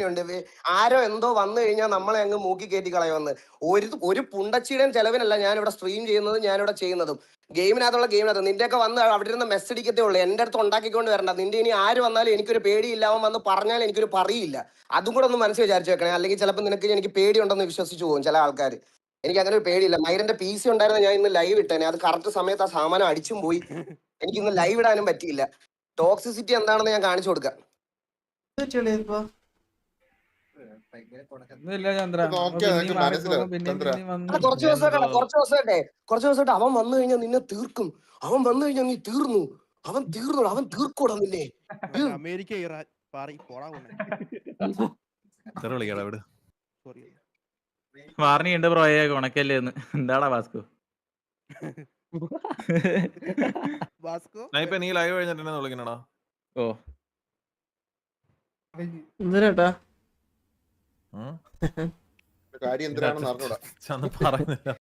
ഉണ്ട്. ആരോ എന്തോ വന്നു കഴിഞ്ഞാൽ നമ്മളെ അങ്ങ് മൂക്കി കയറ്റി കളയുമെന്ന്. ഒരു പുണ്ടച്ചിയുടെയും ചെലവിനല്ല ഞാനിവിടെ സ്ട്രീം ചെയ്യുന്നതും ഞാനിവിടെ ചെയ്യുന്നതും. ഗെയിമിനകത്ത് നിന്റെയൊക്കെ വന്ന് അവിടെ ഇരുന്ന് മെസ്സ് അടിക്കത്തേ ഉള്ളൂ. എൻ്റെ അടുത്ത് ഉണ്ടാക്കിക്കൊണ്ട് വരണ്ട. നിന്റെ ഇനി ആര് വന്നാലും എനിക്കൊരു പേടിയില്ലാവൻ വന്ന് പറഞ്ഞാൽ എനിക്കൊരു പറയില്ല. അതും കൂടെ ഒന്ന് മനസ്സിൽ വിചാരിച്ചു വെക്കണേ. അല്ലെങ്കിൽ ചിലപ്പോൾ നിനക്ക് എനിക്ക് പേടിയുണ്ടെന്ന് വിശ്വസിച്ചു പോകും ചില ആൾക്കാർ. എനിക്ക് അങ്ങനെ ഒരു പേടിയില്ല. മൈരന്റെ PC ഉണ്ടായിരുന്ന ഞാൻ ഇന്ന് ലൈവ് ഇട്ടേനെ. അത് കറക്റ്റ് സമയത്ത് ആ സാമാനം അടിച്ചും പോയി. എനിക്ക് ഇന്ന് ലൈവ് ഇടാനും പറ്റിയില്ല. ടോക്സിസിറ്റി എന്താണെന്ന് ഞാൻ കാണിച്ചു കൊടുക്കാം. ഒന്നുമില്ല ചന്ദ്ര. നോക്കിയാ പിന്നെയും നിനക്ക് മാറിപ്പോകും. മനസ്സിലാവും പിന്നെയും ചന്ദ്ര. പിന്നെയും വന്ന് കുറച്ച് ദിവസമായിട്ടെ അവൻ വന്നു കഴിഞ്ഞാൽ നിന്നെ തീർക്കും. അവൻ വന്നു കഴിഞ്ഞാൽ നീ തീർന്നു. അവൻ തീർക്കൂടാ നിന്നെ. അമേരിക്ക ഇറാൻ പാറി പോടാ സോറി വാർണിയുണ്ട് ബ്രോയെ ഉണക്കല്ലേ എന്ന്. എന്താടാ വാസ്കോ? വാസ്കോ നീ ലൈവ് കഴിഞ്ഞിട്ട് എന്നെ വിളിക്കണടാ. ഓ എന്തിനാട്ടാ കാര്യം എന്തിനാണെന്ന് അറിഞ്ഞൂടാ. പറയുന്നില്ല.